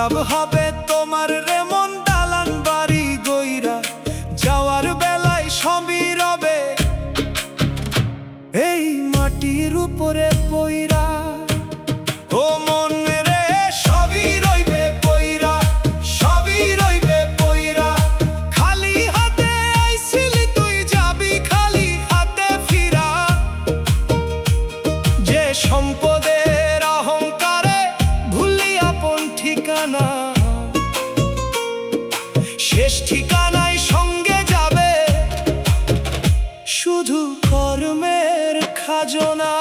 লাভ হবে তোমার রেমন দালান বাড়ি গইরা, যাওয়ার বেলায় সবই রবে এই মাটির উপরে পইরা। ও মন রে সবই রইবে পইরা, সবই রইবে পইরা। খালি হাতে আইছিলি তুই, যাবি খালি হাতে ফিরা। যে সম্পদের অহংকারে ভুলি আপন ঠিকানা, শেষ ঠিকানায় সঙ্গে যাবে শুধু কর্মের খাজনা।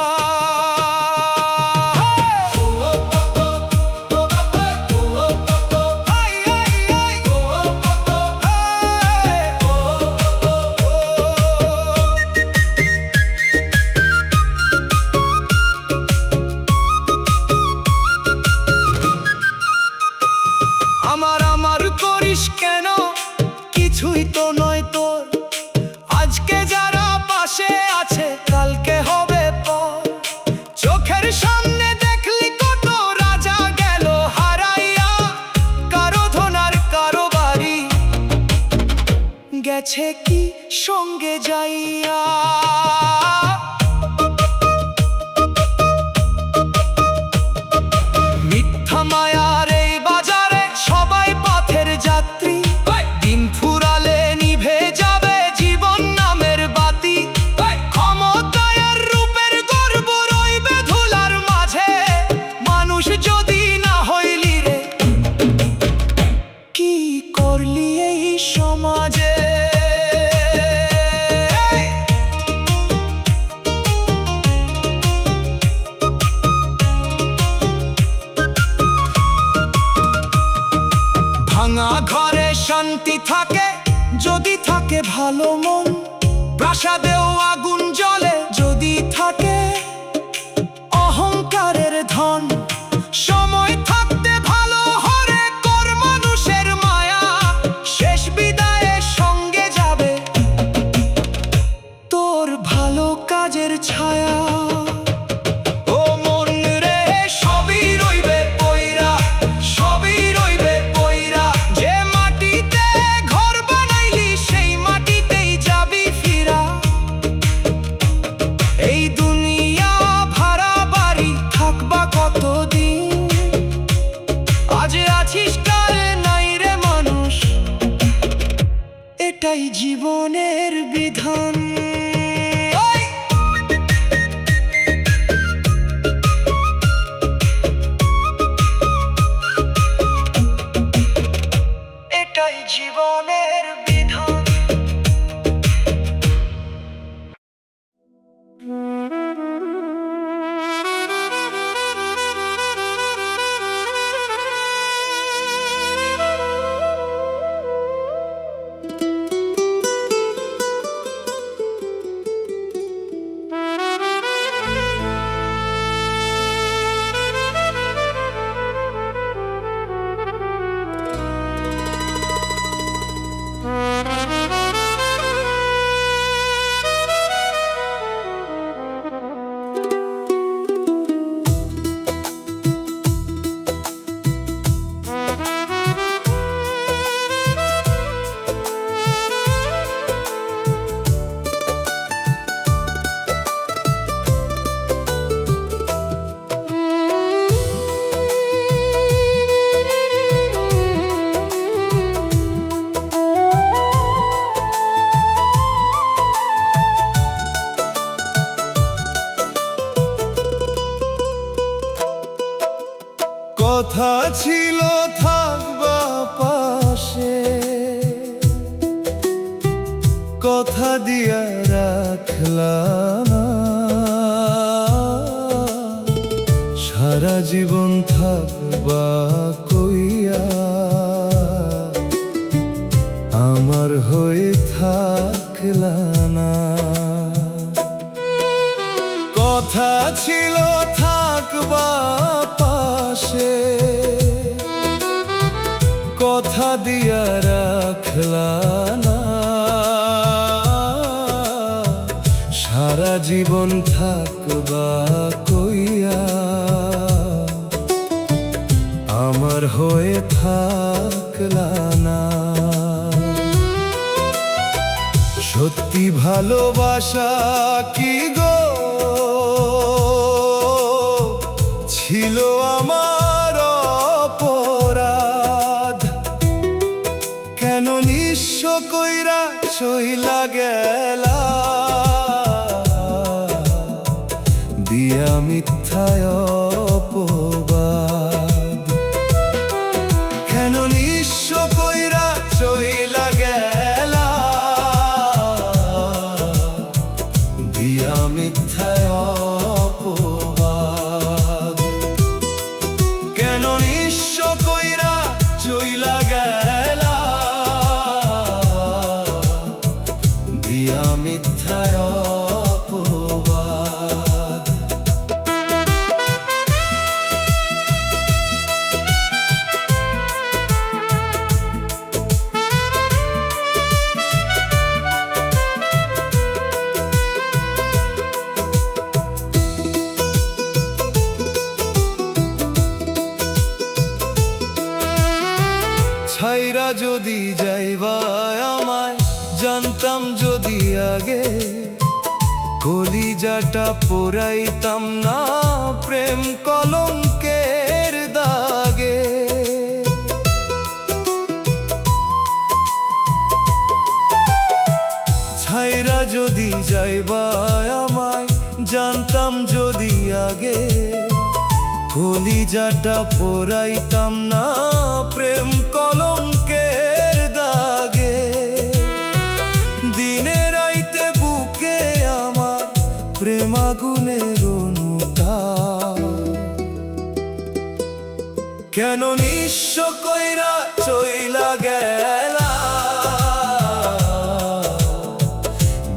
আমার আমার করিস কেন, কিছুই তো নয় তোর। আজকে যারা পাশে আছে কালকে হবে পর। চোখের সামনে দেখলি কত রাজা গেল হারাইয়া, কারো ধন আর কারো বাড়ি গেছে কি সঙ্গে যাইয়া। মিথ্যা মায়ার এই বাজারে সবাই পথের যাত্রী, দিন ফুরালে নিভে যাবে জীবন নামের বাতি। ক্ষমতার রূপের গর্ব রইবে ধুলার মাঝে, মানুষ যদি না হইলি রে কি করলি এই সমাজে। ভাঙা ঘরে শান্তি থাকে যদি থাকে ভালো মন, প্রাসাদেও আগুন জ্বলে যদি থাকে অহংকারের ধন। সময় থাকতে ভালো হরে কর মানুষের মায়া, শেষ বিদায়ে সঙ্গে যাবে তোর ভালো কাজের ছায়া। ও মন রে সবই রইবে পইরা, সবই রইবে পইরা। যে মাটিতে ঘর বানাইলি সেই মাটিতেই যাবি ফিরা। এই দুনিয়া ভাড়া বাড়ি থাকবা কতদিন, আজ আছিস কাল নাই রে মানুষ, এটাই জীবনের বিধান। এটাই জীবনের বিধান। কথা ছিল থাকবা পাশে, কথা দিয়া রাখলাম না। সারা জীবন থাকবা কইয়া আমার হয়ে থাকলা না। কথা ছিল থাকবা পাশে, কথা দিয়া রাখলা না। সারা জীবন থাকবা কইয়া আমার আমার হয়ে থাকলা না। সত্যি ভালোবাসা কি গো ছিল আমার অপরাধ? কেন নিঃস্ব কইরা চইলা গেলা দিয়া মিথ্যায় অপবাদ? কেন নিঃস্ব কইরা চইলা গেলা দিয়া মিথ্যায় অপবাদ? কেন নিঃস্ব কইরা চইলা গেলা দিয়া মিথ্যায় অপবাদ? ছাইরা যদি যাইবা আমায়, জানতাম যদি আগে কলিজাটা পোড়াইতাম না প্রেম কলঙ্কের দাগে। ছাইরা যদি যাইবা আমায়, জানতাম যদি আগে কলিজাটা পোড়াইতাম না প্রেম কলঙ্কের দাগে। দিনে রাইতে বুকে আমার প্রেম আগুনের অনুতাপ। কেন নিঃস্ব কইরা চইলা গেলা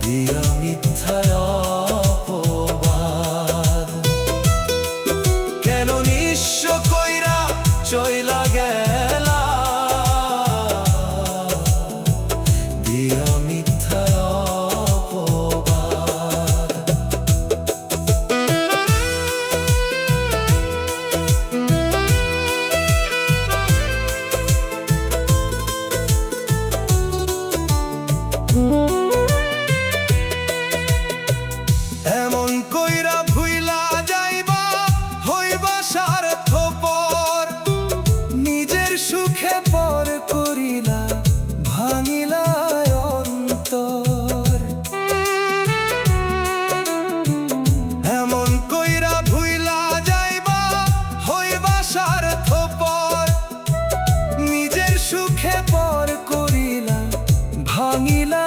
দিয়া মিথ্যায় অপবাদ? কেন নিঃস্ব কইরা চইলা গেলা দিয়া মিথ্যায় অপবাদ? এমন কইরা ভুইলা যাইবা হইবা স্বার্থপর, নিজের সুখে পর করিলা ভাঙিলা অন্তর। এমন কইরা ভুইলা যাইবা হইবা স্বার্থপর, নিজের সুখে পর করিলা ভাঙিলা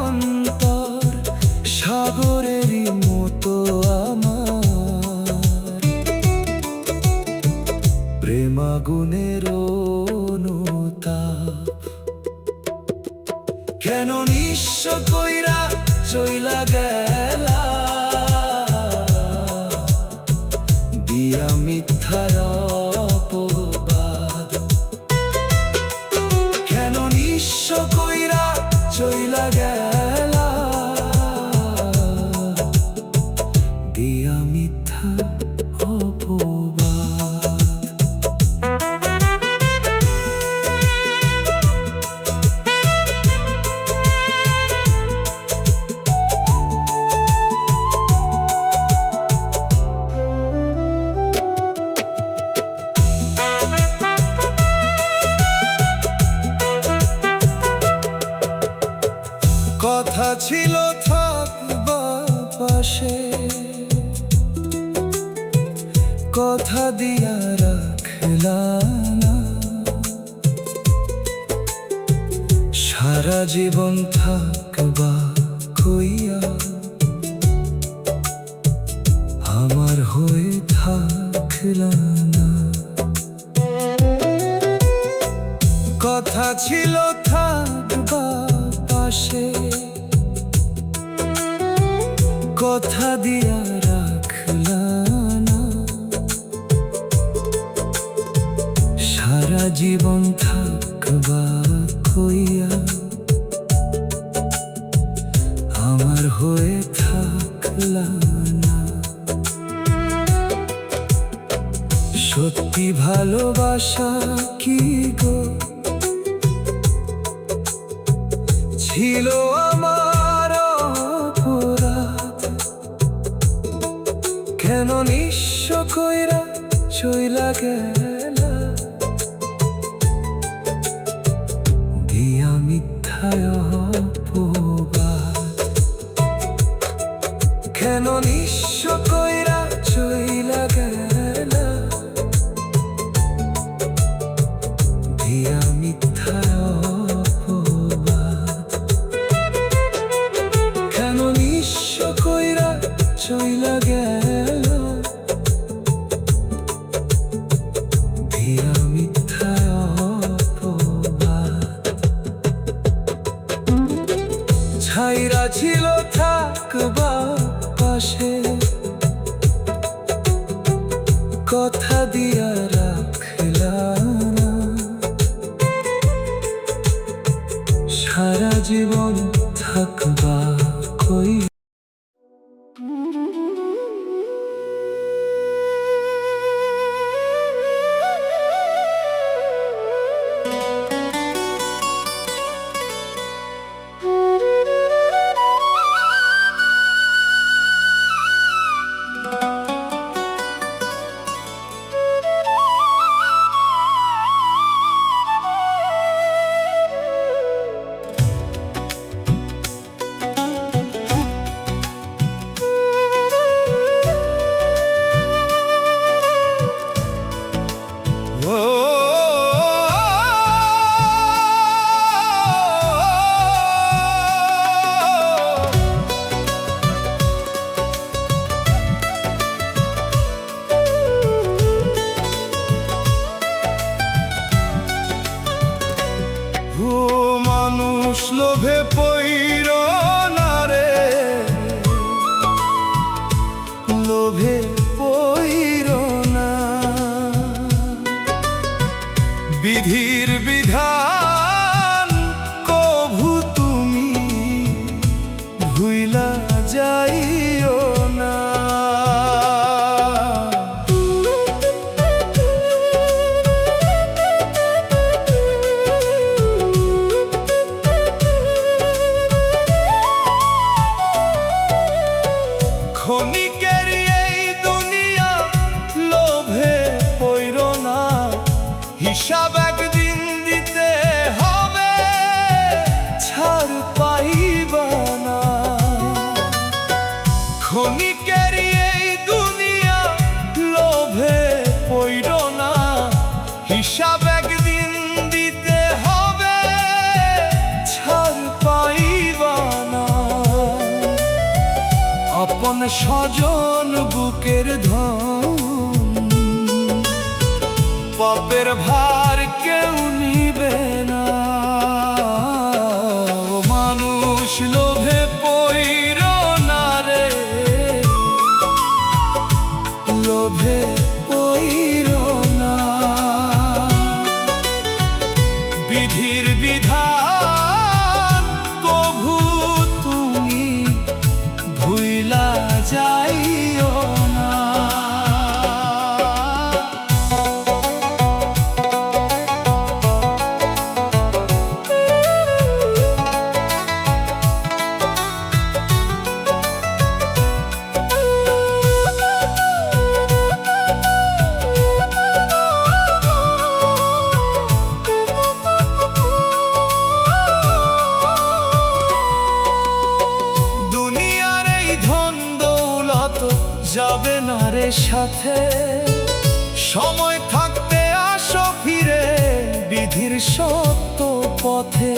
অন্তর। সাগরেরই মতো আমার প্রেম আগুনের অনুতাপ। কেন নিঃস্ব কইরা চইলা গেলা দিয়া মিথ্যার অপবাদ? কেন নিঃস্ব কইরা চইলা গেলা দিয়া মিথ্যা অপবাদ? কথা ছিল থাকবা পাশে, কথা দিয়া রাখলা না। সারা জীবন থাকবা কইয়া আমার হয়ে থাকলা না। কথা ছিল থাকবা পাশে, কথা দিয়া রাখলা না। সারা জীবন থাকবা কইয়া আমার হয়ে থাকলা না। সত্যি ভালোবাসা কি গো ছিল আমার অপরাধ? কেন নিঃস্ব কইরা চইলা গেলা দিয়া মিথ্যায় অপবাদ? কেন নিঃস্ব কইরা চইলা গেলা দিয়া মিথ্যায় অপবাদ? কেন নিঃস্ব কইরা চইলা গেলা দিয়া মিথ্যায় অপবাদ? ছাইরা ছিল থাকবা পাশে, কথা দিয়া রাখলা না, সারা জীবন থাকবা কই? মানুষ লোভে পইর না রে, লোভে পইর না, বিধির বিধান কভু তুমি ভুইলা যাইও না। ক্ষণিকের এই দুনিয়া লোভে পইর না, হিসাব একদিন দিতে হবে, ছাড় পাইবা না। ক্ষণিকের এই দুনিয়া লোভে পইর না, হিসাব একদিন দিতে হবে, ছাড় পাইবা না। আপন স্বজন বুকের ধন, পাপের ভার কেউ নিবে না। মানুষ লোভে পইর না রে, লোভে পইর না, বিধির বিধান কভু তুমি ভুইলা যাইও না। যাবে না রে সাথে, সময় থাকতে আসো ফিরে বিধির সত্য পথে।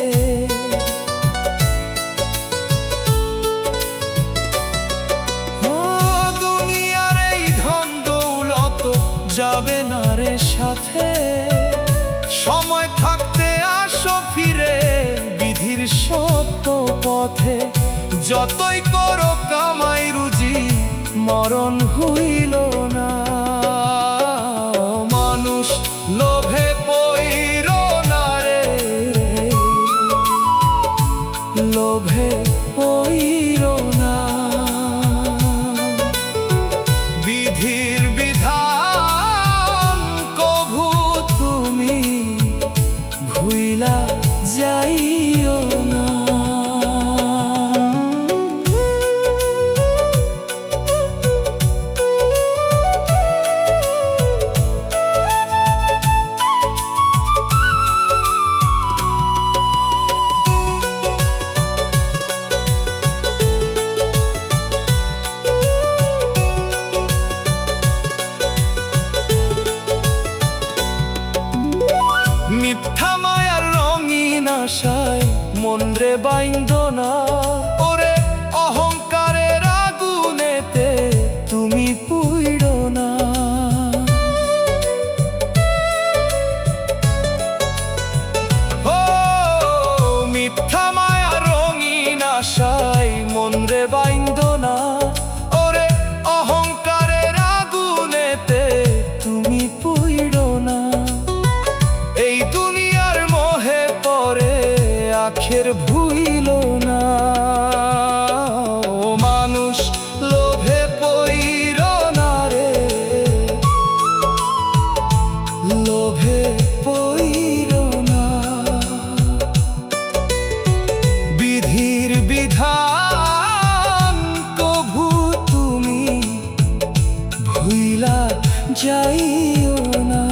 দুনিয়ার এই ধন দৌলত যাবে না রে সাথে, সময় থাকতে আসো ফিরে বিধির সত্য পথে। যতই করো কামাই রুজি মরণ হইল না। মানুষ লোভে পইর না রে, লোভে পইর না, বিধির বিধান বাইন্দো না, ওরে অহংকারের আগুনেতে তুমি পুইড়ো না। ও মিথ্যা মায়া রঙিন আশায় মন রে বাইন্দো না, ওরে অহংকারের আগুনেতে তুমি পুইড়ো না। এই দুনিয়ার মোহে পড়ে আখের ভুইল না, ও মানুষ লোভে পইর না রে, লোভে পইর না। বিধির বিধান কভু তুমি ভুইলা যাইও না।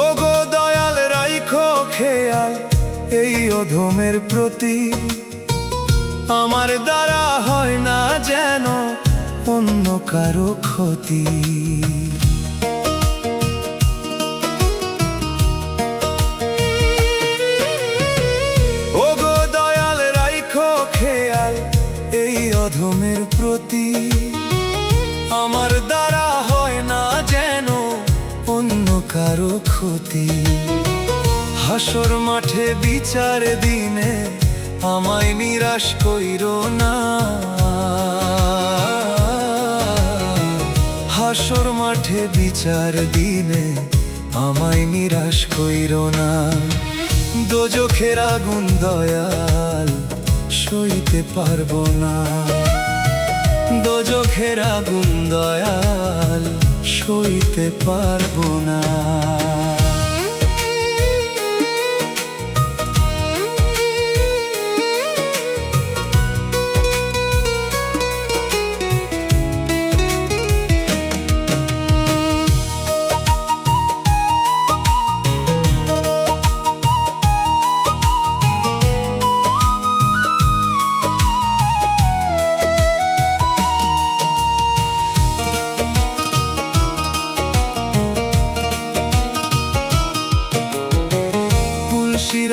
ওগো দয়াল রাইখো খেয়াল এই অধমের প্রতি, আমার দ্বারা হয় না যেন অন্য কারো ক্ষতি। ওগো দয়াল রাইখো খেয়াল এই অধমের প্রতি, আমার দ্বারা হয় না যেন অন্য কারো ক্ষতি। হাসর মাঠে বিচার দিনে আমায় নিরাশ কইরো না, হাসর মাঠে বিচার দিনে আমায় নিরাশ কইরো না। দোজখের আগুন দয়াল সইতে পারবো না, দোজখের আগুন দয়াল সইতে পারবো না।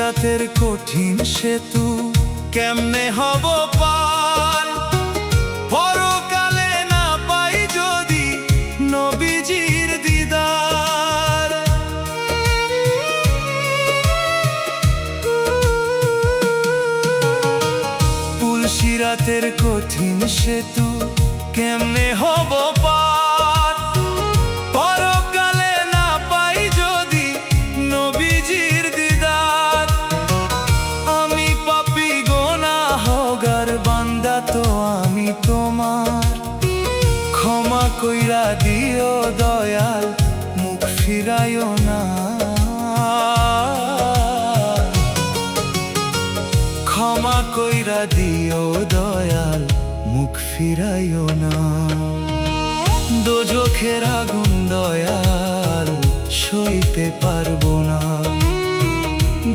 রাতের কঠিন সেতু কেমনে হব পার, পরকালে না পাই যদি নবীজির দিদার। পুলসিরাতের কঠিন সেতু কেমনে হব পার, পরকালে না পাই যদি নবীজির দিদার। আমি পাপী গুনাহগার বান্দা তো আমি তোমার, ক্ষমা কইরা দিও দয়াল মুখ ফিরাইও না, ক্ষমা কইরা দিও দয়াল মুখ ফিরাইও না। দোজখের আগুন দয়াল সইতে পারবো না,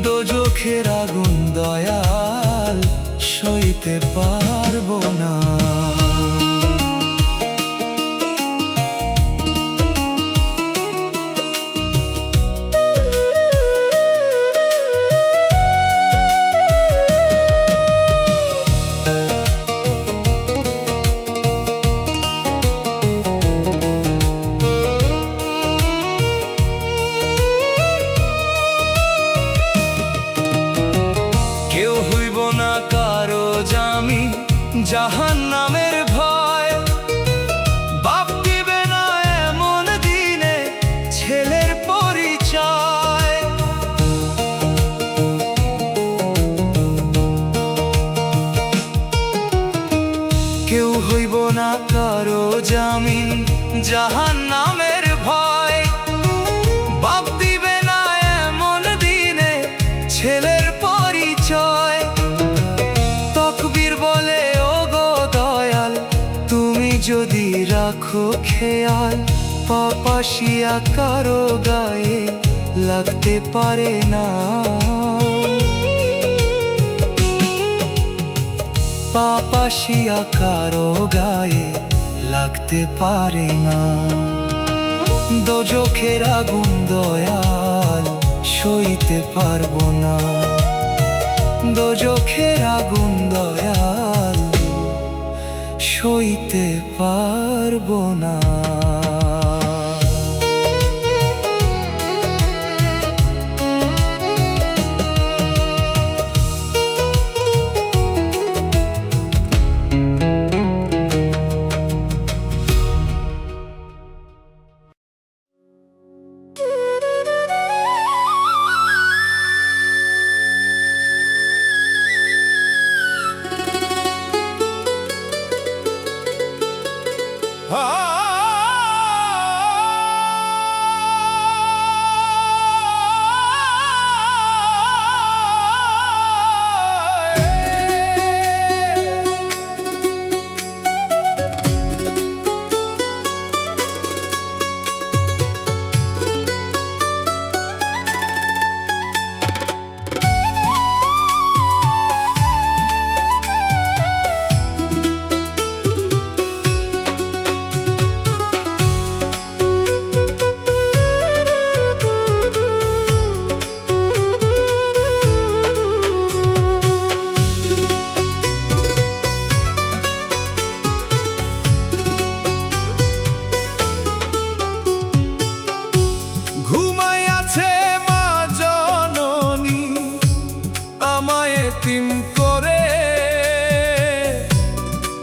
দোজখের আগুন দয়াল সইতে পারবো না। জাহান্নামের ভয় বাপ দিবে না এমন দিনে ছেলের পরিচয়। কেউ হইব না কারো জামিন জাহান্নামের ভয় বাপ দিবে না এমন দিনে ছেলের পরিচয়। তকবীর বলে ওগো দয়াল তুমি যদি রাখো খেয়াল, পাপাশিয়া কারো গায়ে লাগতে পারে না, পাপাশিয়া কারো গায়ে লাগতে পারে না। দোজখের আগুন দয়াল সইতে পারবো না, দোজখের আগুন দয়াল সইতে পারবো না।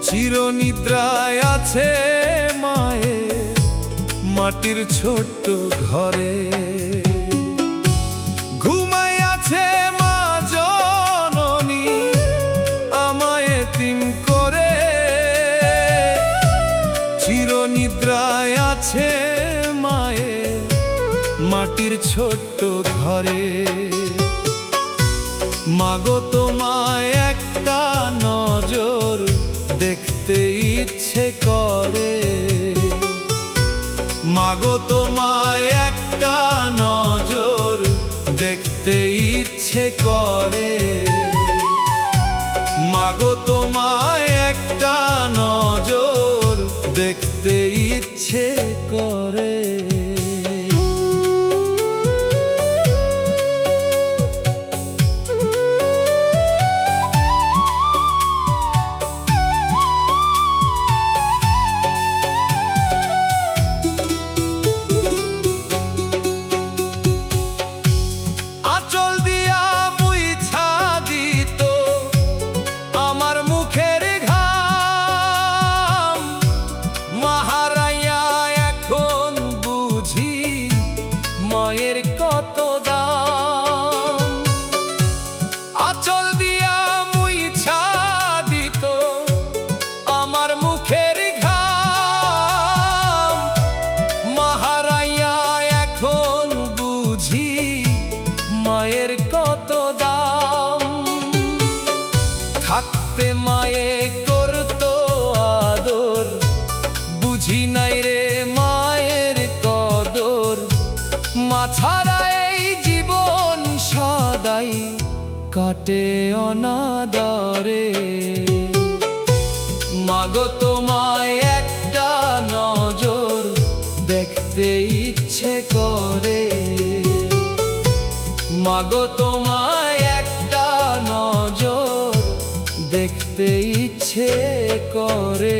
চিরনিদ্রায় আছে মায়ে মাটির ছোট্ট ঘরে, ঘুমাই আছে মা জননী আমায় এতিম করে। চিরনিদ্রায় আছে মায়ে মাটির ছোট্ট ঘরে। মাগো তোমায় একটা নজর দেখতে ইচ্ছে করে, মাগো তোমায় একটা নজর দেখতে ইচ্ছে করে, মাগো তোমায় একটা নজর দেখতে ইচ্ছে করে। মায়ের কত দাম, আঁচল দিয়া মুইছা দিত আমার মুখের ঘাম। মাহারাইয়া এখন বুঝি মায়ের কত দাম। থাকতে মায়ে করতো আদর, বুঝি নাই রে মায়ের কদর। মা ছাড়া এই জীবন সদাই কাটে অনাদরে। মাগো তোমায় একটা নজর দেখতে ইচ্ছে করে, মাগো তোমায় একটা নজর দেখতে ইচ্ছে করে।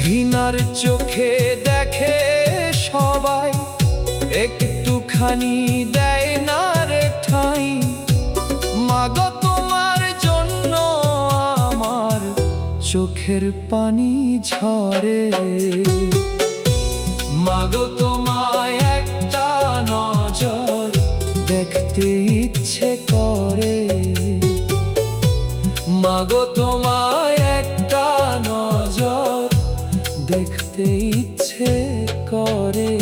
ঘৃণার চোখে দেখে সবাই, একটুখানি দেয় না রে ঠাঁই। মাগো তোমার জন্য আমার চোখের পানি ঝরে। মাগো তোমায় একটা নজর দেখতে ইচ্ছে করে। মাগো তোমায় একটা নজর দেখতে ইচ্ছে করে।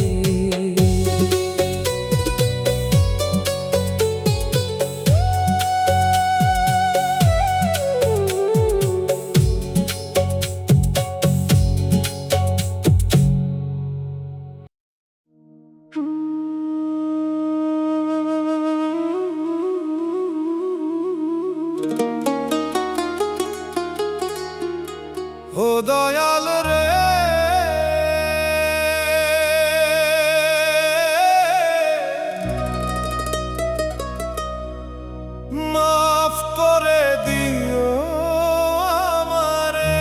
ও দয়াল রে, মাফ করে দিও আমারে।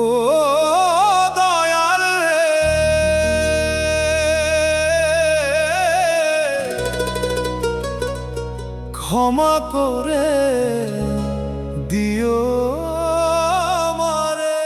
ও দয়াল রে, ক্ষমা করে দিও আমারে।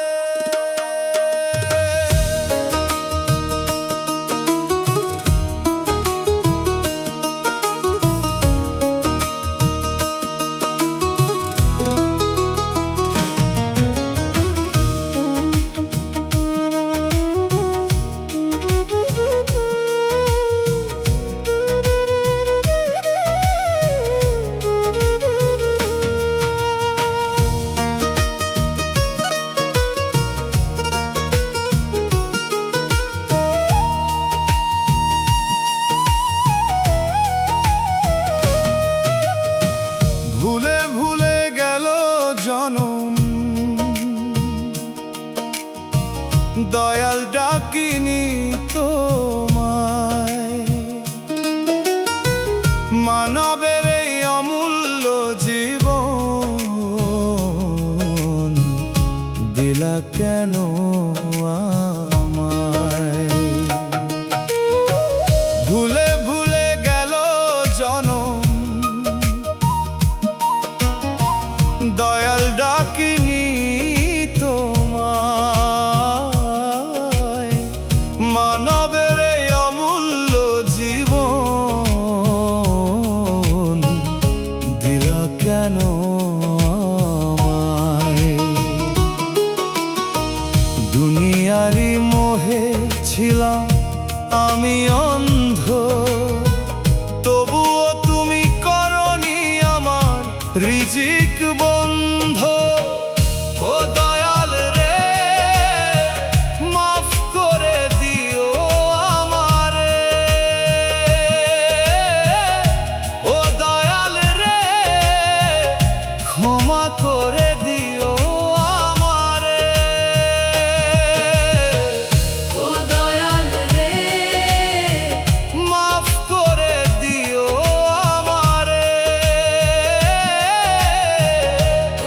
ভুলে ভুলে গেল জনম, দয়াল ডাকিনি তোমায়। মানবের এই অমূল্য জীবন দিলা কেন আমায়। ভুলে ভুলে গেল জনম, দয়াল ডাকিনি তোমায়। মানবের এই অমূল্য জীবন দিলা কেন আমায়। দুনিয়ারি মোহে ছিলাম আমি অন্ধ, তবুও তুমি করনি আমার রিজিক বন্ধ। ও দয়াল রে, মাফ করে দিও আমারে। ও দয়াল রে, ক্ষমা করে দিও আমারে। ও দয়াল রে, মাফ করে দিও আমারে।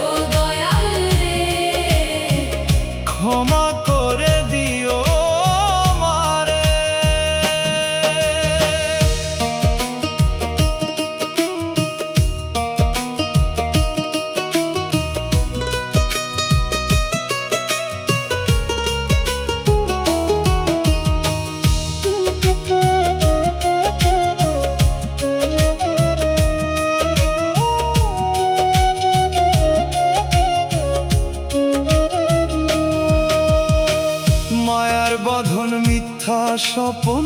ও দয়াল রে, ক্ষমা করে দিও আমারে। মায়ার বাঁধন মিথ্যা স্বপন,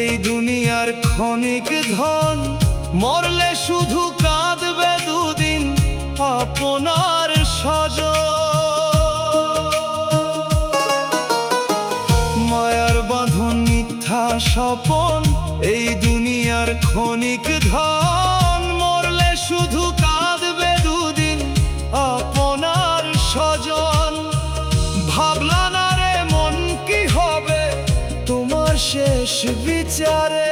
এই দুনিয়ার ক্ষণিক ধন। মরলে শুধু কাঁদবে দুদিন আপনার স্বজন। মায়ার বাঁধন মিথ্যা স্বপন, এই দুনিয়ার ক্ষণিক ধন। মরলে শুধু কাঁদবে দুদিন আপনার স্বজন। ভাবলা না রে মন কি হবে তোমার শেষ বিচারে।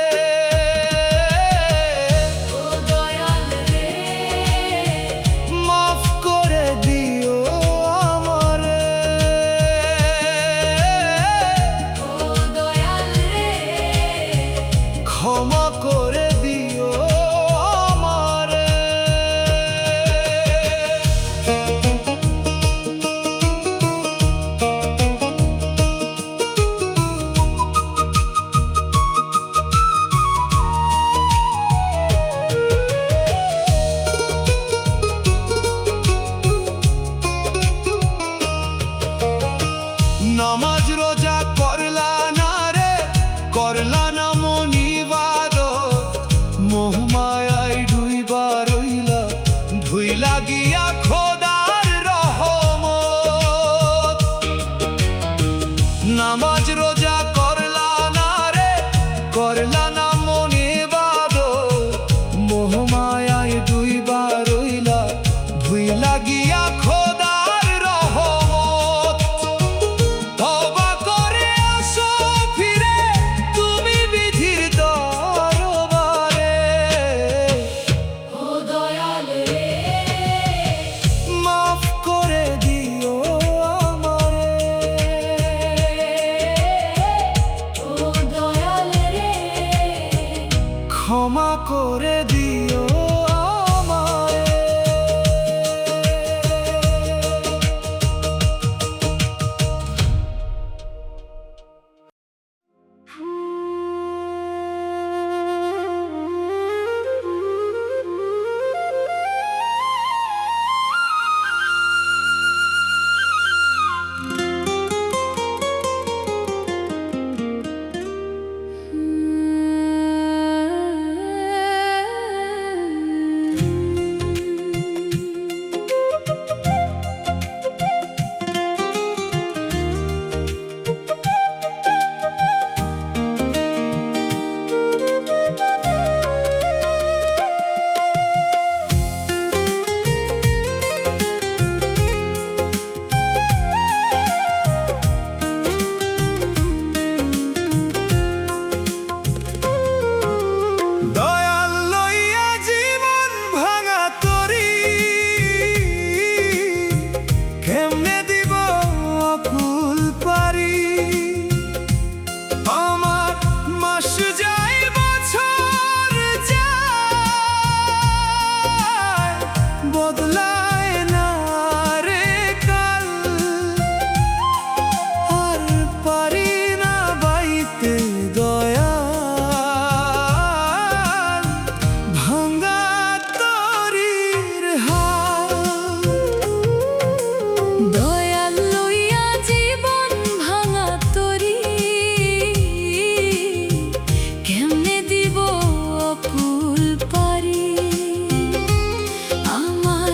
ভুইলা গিয়া খোদার রহমত। নামাজ রোজা করলা না রে, করলা না মনে ইবাদত, মোহমায়ায় দুইবার রইলা ভুইলা গিয়া খোদার রহমত। তওবা করে আসো ফিরে তুমি বিধির দরবারে, ও দয়াল রে, মাফ করে দিও আমারে। ও দয়াল রে, ক্ষমা করে দিও আমারে। দয়াল লইয়া জীবন ভাঙা তরি, কেমনে দিব আকুল পারি। আমার মাস যায় বছর যায়, বদলায় না রে কাল। আর পারি না বাইতে দয়াল, ভাঙা তরির হাল। দয়াল লইয়া জীবন ভাঙা তরি, কেমনে দিব অকুল পারি। আমার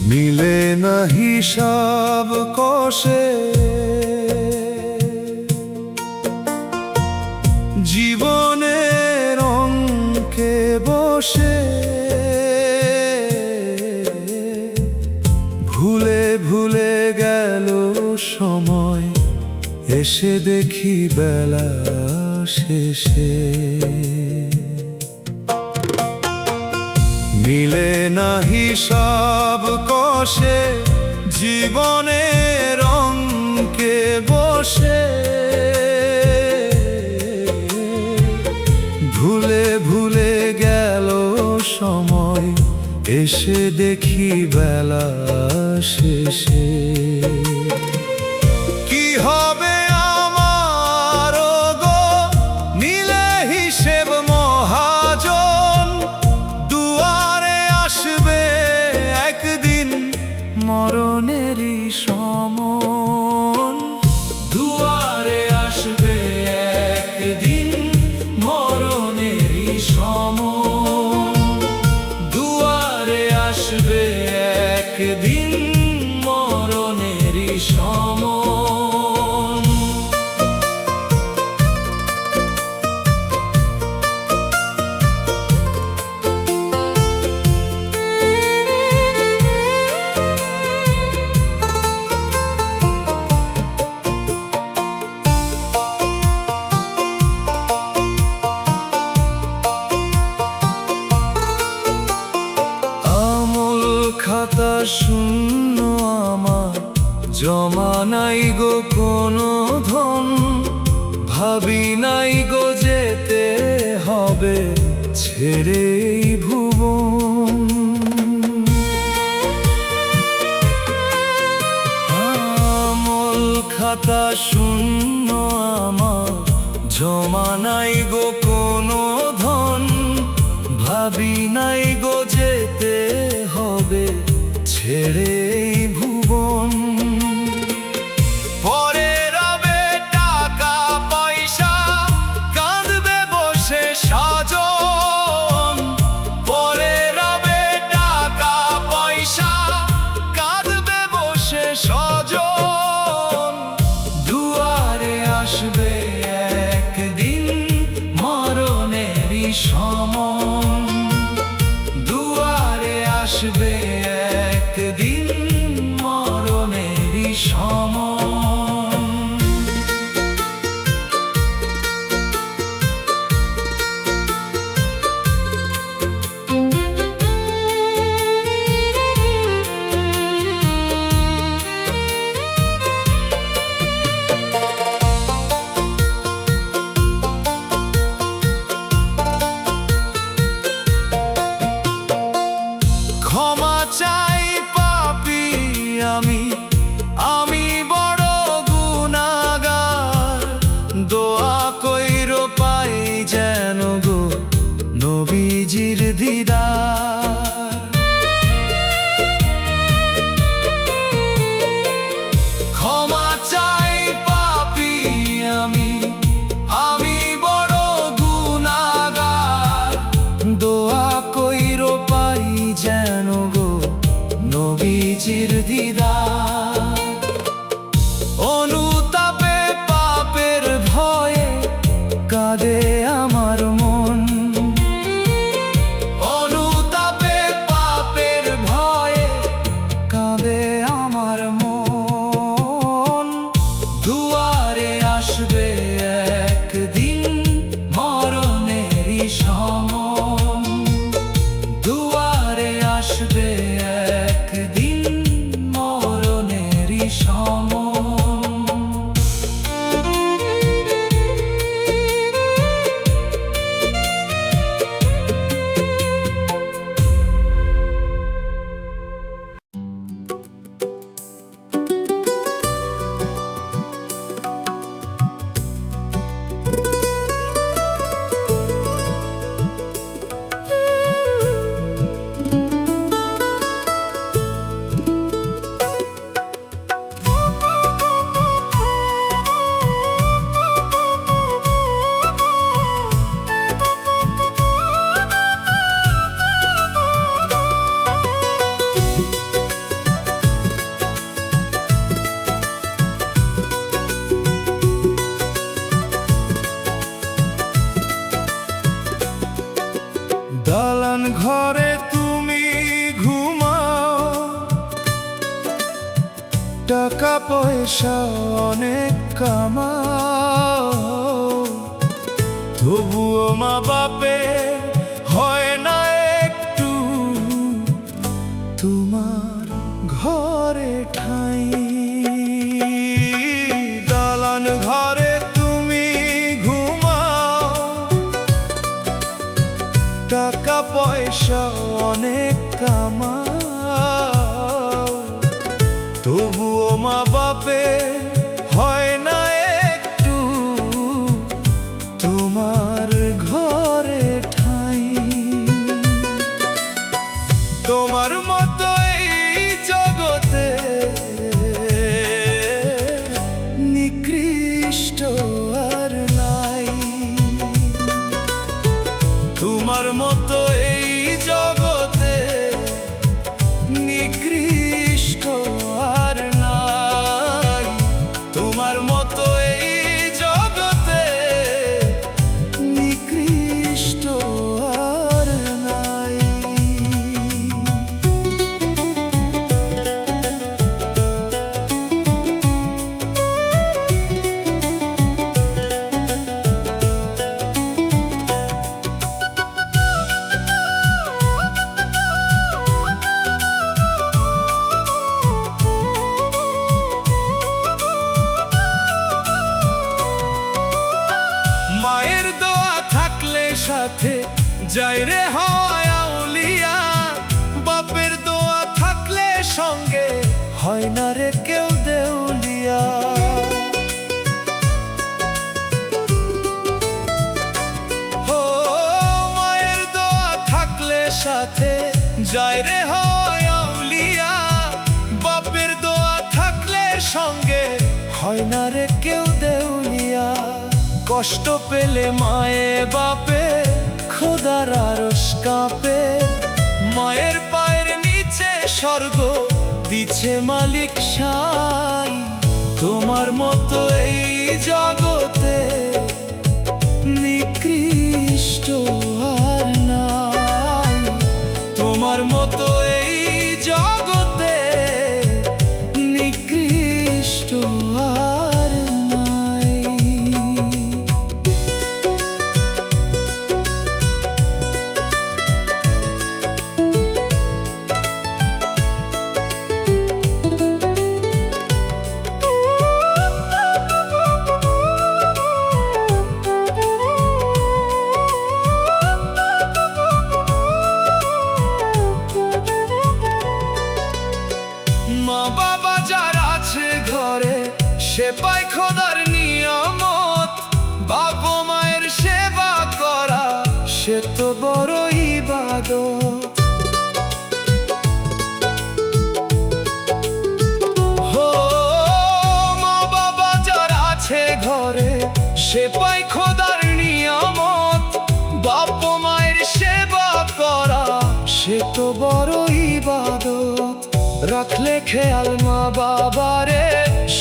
মিলে না হিসাব কষে জীবনের অঙ্কে বসে, ভুলে ভুলে গেল সময়, এসে দেখি বেলা শেষে। মিলে না হিসাব কষে জীবনের অঙ্কে বসে, ভুলে ভুলে গেল সময়, এসে দেখি বেলা শেষে। কি হবে আমার গো নিলে হিসেব মহাজন, দুয়ারে আসবে একদিন মরণেরই সমন, দুয়ারে আসবে একদিন মরণেরই সমন, দুয়ারে আসবে একদিন মরণেরই সমন। আমল খাতা শূন্য আমার, জমা নাই গো কোনো ধন, ভাবি নাই গো যেতে হবে ছেড়ে এই ভুবন। আমল খাতা শূন্য আমার, জমা নাই গো কোনো ধন, ভাবি নাই গো যেতে হবে ছেড়ে এই ভুবন। পরে রবে টাকা পয়সা, কাঁদবে বসে সাজন, পরে রবে টাকা পয়সা, কাঁদবে বসে সাজন, দুয়ারে আসবে একদিন মরণেরই সমন, দুয়ারে আসবে একদিন মরণেরই সমন। ক্ষমা চাই পাপী আমি, আমি পয়সা অনেক কামাও, তবুও মা বাপে হয় না একটু তোমার ঘরে ঠাঁই। দালান ঘরে তুমি ঘুমাও, টাকা পয়সা অনেক কামাও, তবুও মা বাপে হয় না একটু তোমার ঘরে ঠাঁই। তোমার মতো এই জগতে নিকৃষ্ট আর নাই, তোমার মতো এই জগতে নিকৃষ্ট আর নাই, তোমার মতো এই জগতে নিকৃষ্ট আর নাই। মায়ের দোয়া থাকলে সাথে যাই রে হয় আউলিয়া, বাপের দোয়া থাকলে সঙ্গে হয় না রে কেউ দেউলিয়া। ও মায়ের দোয়া থাকলে সাথে যাই রে হয় আউলিয়া, বাপের দোয়া থাকলে সঙ্গে হয় না রে কেউ দেউলিয়া। কষ্ট পেলে মায়ে বাপে খোদার আরশ কাঁপে, মায়ের পায়ের নিচে স্বর্গ দিছে মালিক সাই। তোমার মতো এই জগতে নিকৃষ্ট আর নাই, তোমার মতো এই জগতে নিকৃষ্ট আর নাই। মা বাবা যার আছে ঘরে সে পায় খোদার নিয়ামত, বাপ মায়ের সেবা করা সে তো বড় ইবাদত। হো মা বাবা যার আছে ঘরে সে পায় খোদার নিয়ামত, বাপ মায়ের সেবা করা সে তো বড় ইবাদত। রাখলে খেয়াল মা বাবারে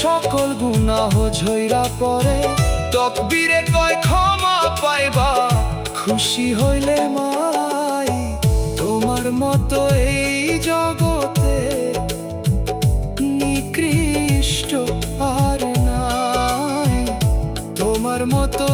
সকল গুনাহ ঝইরা পড়ে, তকবীরে কয় ক্ষমা পাইবা খুশি হইলে মাই। তোমার মতো এই জগতে নিকৃষ্ট আর নাই, তোমার মতো